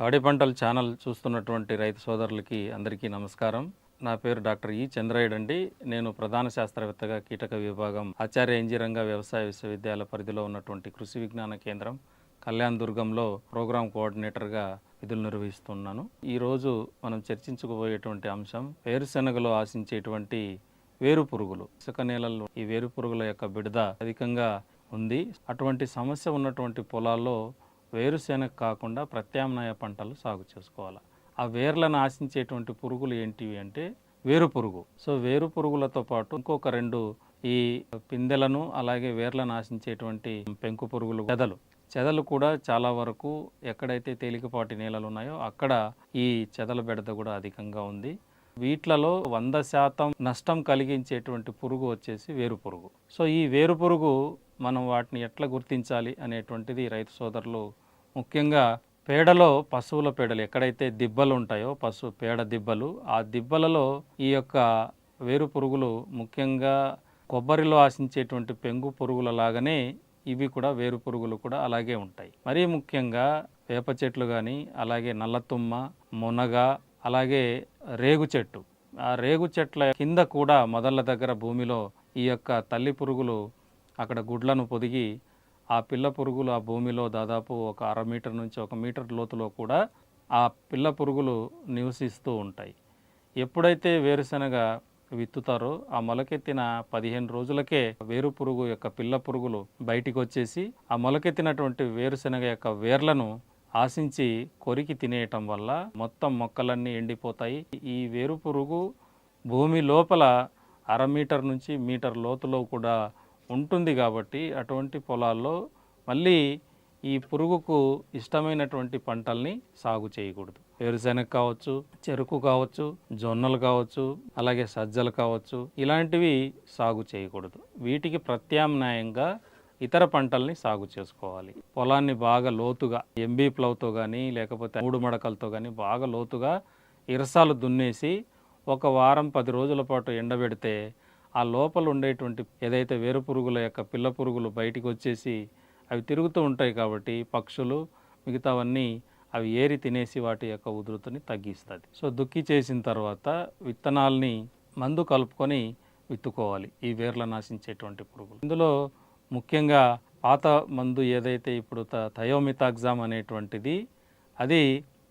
పాడి పంటల ఛానల్ చూస్తున్నటువంటి రైతు సోదరులకి అందరికీ నమస్కారం. నా పేరు డాక్టర్ చంద్రయ్య అండి. నేను ప్రధాన శాస్త్రవేత్తగా కీటక విభాగం ఆచార్య ఇంజనీరింగ్ వ్యవసాయ విశ్వవిద్యాలయ పరిధిలో ఉన్నటువంటి కృషి విజ్ఞాన కేంద్రం కళ్యాణ్ దుర్గంలో ప్రోగ్రామ్ కోఆర్డినేటర్గా విధులు నిర్వహిస్తున్నాను. ఈరోజు మనం చర్చించుకోబోయేటువంటి అంశం వేరుశెనగలో ఆశించేటువంటి వేరు పురుగులు. ఇసుక నేలల్లో ఈ వేరు పురుగుల యొక్క బిడద అధికంగా ఉంది. అటువంటి సమస్య ఉన్నటువంటి పొలాల్లో వేరుశెనగ కాకుండా ప్రత్యామ్నాయ పంటలు సాగు చేసుకోవాలి. ఆ వేర్లను ఆశించేటువంటి పురుగులు ఏంటివి అంటే వేరు పురుగు. సో వేరు పురుగులతో పాటు ఇంకొక రెండు ఈ పిందెలను అలాగే వేర్లను ఆశించేటువంటి పెంకు పురుగులు, చెదలు కూడా చాలా వరకు ఎక్కడైతే తేలికపాటి నేలలు ఉన్నాయో అక్కడ ఈ చెదల బెడద కూడా అధికంగా ఉంది. వీటిలలో 100% నష్టం కలిగించేటువంటి పురుగు వచ్చేసి వేరు పురుగు. సో ఈ వేరు పురుగు మనం వాటిని ఎట్లా గుర్తించాలి అనేటువంటిది రైతు సోదరులు ముఖ్యంగా పేడలో పశువుల పేడలు ఎక్కడైతే దిబ్బలు ఉంటాయో పేడ దిబ్బలు, ఆ దిబ్బలలో ఈ యొక్క వేరు పురుగులు ముఖ్యంగా కొబ్బరిలో ఆశించేటువంటి పెంగు పురుగుల లాగానే ఇవి కూడా వేరు పురుగులు కూడా అలాగే ఉంటాయి. మరీ ముఖ్యంగా వేప చెట్లు కానీ అలాగే నల్లతుమ్మ, మునగ, అలాగే రేగు చెట్టు, ఆ రేగు చెట్ల కింద కూడా మొదళ్ళ దగ్గర భూమిలో ఈ యొక్క తల్లి పురుగులు అక్కడ గుడ్లను పొదిగి ఆ పిల్ల పురుగులు ఆ భూమిలో దాదాపు ఒక 1/2 మీటర్ నుంచి 1 మీటర్ లోతులో కూడా ఆ పిల్ల పురుగులు నివసిస్తూ ఉంటాయి. ఎప్పుడైతే వేరుశెనగ విత్తుతారో ఆ మొలకెత్తిన 15 రోజులకే వేరు పురుగు యొక్క పిల్ల పురుగులు బయటికి వచ్చేసి ఆ మొలకెత్తినటువంటి వేరుశెనగ యొక్క వేర్లను ఆశించి కొరికి తినేయటం వల్ల మొత్తం మొక్కలన్నీ ఎండిపోతాయి. ఈ వేరు పురుగు భూమి లోపల 1/2 మీటర్ నుంచి మీటర్ లోతులో కూడా ఉంటుంది. కాబట్టి అటువంటి పొలాల్లో మళ్ళీ ఈ పురుగుకు ఇష్టమైనటువంటి పంటల్ని సాగు చేయకూడదు. వేరుశెనగ కావచ్చు, చెరుకు కావచ్చు, జొన్నలు కావచ్చు, అలాగే సజ్జలు కావచ్చు, ఇలాంటివి సాగు చేయకూడదు. వీటికి ప్రత్యామ్నాయంగా ఇతర పంటల్ని సాగు చేసుకోవాలి. పొలాన్ని బాగా లోతుగా ఎంబీ ప్లవ్తో కానీ లేకపోతే 3 మడకలతో కానీ బాగా లోతుగా ఇరసాలు దున్నేసి 1 వారం 10 రోజుల పాటు ఎండబెడితే ఆ లోపల ఉండేటువంటి ఏదైతే వేరు పురుగుల యొక్క పిల్ల పురుగులు బయటికి వచ్చేసి అవి తిరుగుతూ ఉంటాయి. కాబట్టి పక్షులు మిగతావన్నీ అవి ఏరి తినేసి వాటి యొక్క ఉధృతిని తగ్గిస్తుంది. సో దుక్కి చేసిన తర్వాత విత్తనాల్ని మందు కలుపుకొని విత్తుకోవాలి ఈ వేర్లను నాశించేటువంటి పురుగులు. ఇందులో ముఖ్యంగా పాత మందు ఏదైతే ఇప్పుడు థయోమితాగ్జామ్ అనేటువంటిది, అది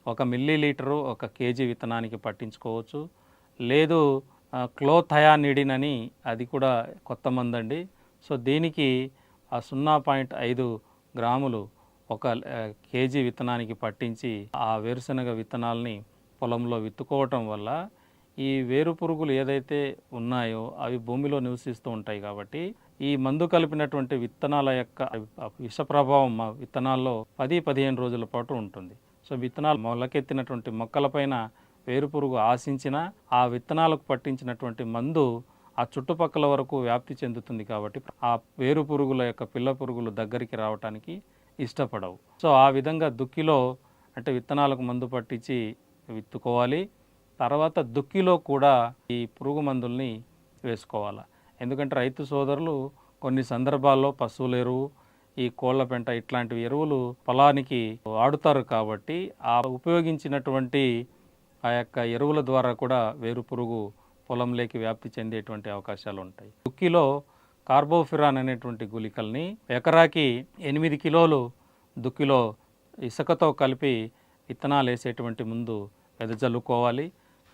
1 మిల్లీలీటరు 1 కేజీ విత్తనానికి పట్టించుకోవచ్చు. లేదు క్లోథయానిడిన్ అని, అది కూడా కొత్త మందండి. సో దీనికి 0.5 గ్రాములు 1 కేజీ విత్తనానికి పట్టించి ఆ వేరుశెనగ విత్తనాలని పొలంలో విత్తుకోవటం వల్ల ఈ వేరు పురుగులు ఏదైతే ఉన్నాయో అవి భూమిలో నివసిస్తూ ఉంటాయి. కాబట్టి ఈ మందు కలిపినటువంటి విత్తనాల యొక్క విష ప్రభావం విత్తనాల్లో 10-15 రోజుల పాటు ఉంటుంది. సో విత్తనాలు మొలకెత్తినటువంటి మొక్కలపైన వేరు పురుగు ఆశించిన ఆ విత్తనాలకు పట్టించినటువంటి మందు ఆ చుట్టుపక్కల వరకు వ్యాప్తి చెందుతుంది. కాబట్టి ఆ వేరు పురుగుల యొక్క పిల్ల పురుగులు దగ్గరికి రావడానికి ఇష్టపడవు. సో ఆ విధంగా దుక్కిలో అంటే విత్తనాలకు మందు పట్టించి విత్తుకోవాలి. తర్వాత దుక్కిలో కూడా ఈ పురుగు మందుల్ని వేసుకోవాలి. ఎందుకంటే రైతు సోదరులు కొన్ని సందర్భాల్లో పశువుల ఎరువు, ఈ కోళ్ల పెంట ఇట్లాంటి ఎరువులు పొలానికి వాడుతారు. కాబట్టి ఆ ఉపయోగించినటువంటి ఆ యొక్క ఎరువుల ద్వారా కూడా వేరు పురుగు పొలంలోకి వ్యాప్తి చెందేటువంటి అవకాశాలు ఉంటాయి. దుక్కిలో కార్బోఫిరాన్ అనేటువంటి గుళికల్ని ఎకరాకి 8 కిలోలు దుక్కిలో ఇసుకతో కలిపి విత్తనాలు వేసేటువంటి ముందు వెదజల్లుకోవాలి.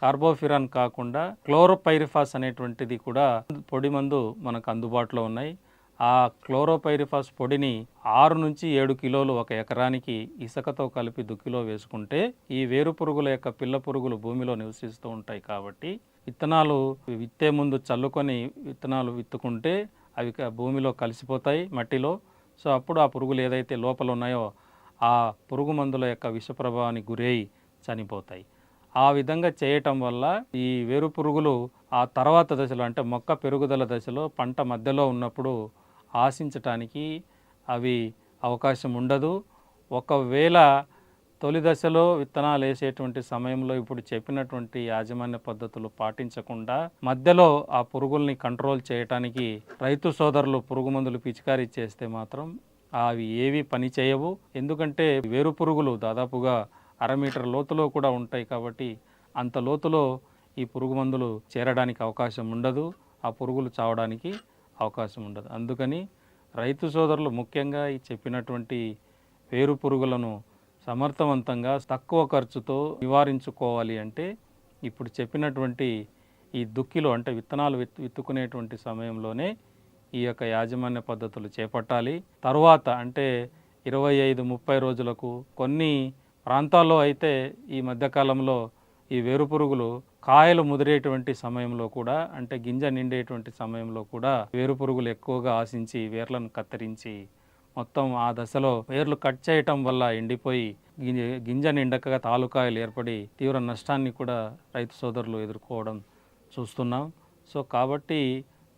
కార్బోఫిరాన్ కాకుండా క్లోరోపైరిఫాస్ అనేటువంటిది కూడా పొడి మందు మనకు అందుబాటులో ఉన్నాయి. ఆ క్లోరోపైరిఫాస్ పొడిని 6 నుంచి 7 కిలోలు 1 ఎకరానికి ఇసుకతో కలిపి దుక్కిలో వేసుకుంటే ఈ వేరు పురుగుల యొక్క పిల్ల పురుగులు భూమిలో నివసిస్తూ ఉంటాయి. కాబట్టి విత్తనాలు విత్తే ముందు చల్లుకొని విత్తనాలు విత్తుకుంటే అవి భూమిలో కలిసిపోతాయి మట్టిలో. సో అప్పుడు ఆ పురుగులు ఏదైతే లోపల ఉన్నాయో ఆ పురుగు మందుల యొక్క విష ప్రభావానికి గురై చనిపోతాయి. ఆ విధంగా చేయటం వల్ల ఈ వేరు పురుగులు ఆ తర్వాత దశలో అంటే మొక్క పెరుగుదల దశలో పంట మధ్యలో ఉన్నప్పుడు ఆశించటానికి అవి అవకాశం ఉండదు. ఒకవేళ తొలి దశలో విత్తనాలు వేసేటువంటి సమయంలో ఇప్పుడు చెప్పినటువంటి యాజమాన్య పద్ధతులు పాటించకుండా మధ్యలో ఆ పురుగుల్ని కంట్రోల్ చేయటానికి రైతు సోదరులు పురుగు మందులు పిచికారీ చేస్తే మాత్రం అవి ఏవి పని చేయవు. ఎందుకంటే వేరు పురుగులు దాదాపుగా అర మీటర్ లోతులో కూడా ఉంటాయి. కాబట్టి అంత లోతులో ఈ పురుగు మందులు చేరడానికి అవకాశం ఉండదు, ఆ పురుగులు చావడానికి అవకాశం ఉండదు. అందుకని రైతు సోదరులు ముఖ్యంగా ఈ చెప్పినటువంటి వేరు పురుగులను సమర్థవంతంగా తక్కువ ఖర్చుతో నివారించుకోవాలి అంటే ఇప్పుడు చెప్పినటువంటి ఈ దుక్కిలో అంటే విత్తనాలు విత్తుకునేటువంటి సమయంలోనే ఈ యొక్క యాజమాన్య పద్ధతులు చేపట్టాలి. తరువాత అంటే 25-30 రోజులకు, కొన్ని ప్రాంతాల్లో అయితే ఈ మధ్యకాలంలో ఈ వేరుపురుగులు కాయలు ముదిరేటువంటి సమయంలో కూడా, అంటే గింజ నిండేటువంటి సమయంలో కూడా వేరుపురుగులు ఎక్కువగా ఆశించి వేర్లను కత్తిరించి మొత్తం ఆ దశలో వేర్లు కట్ చేయటం వల్ల ఎండిపోయి గింజ నిండక తాలుకాయలు ఏర్పడి తీవ్ర నష్టాన్ని కూడా రైతు సోదరులు ఎదుర్కోవడం చూస్తున్నాం. సో కాబట్టి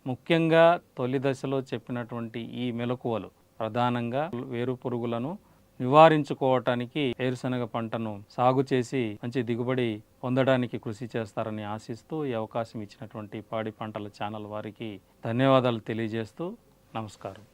ముఖ్యంగా తొలి దశలో చెప్పినటువంటి ఈ మెలకువలు ప్రధానంగా వేరు పురుగులను నివారించుకోవటానికి వేరుశనగ పంటను సాగు చేసి మంచి దిగుబడి పొందడానికి కృషి చేస్తారని ఆశిస్తూ ఈ అవకాశం ఇచ్చినటువంటి పాడి పంటల ఛానల్ వారికి ధన్యవాదాలు తెలియజేస్తూ నమస్కారం.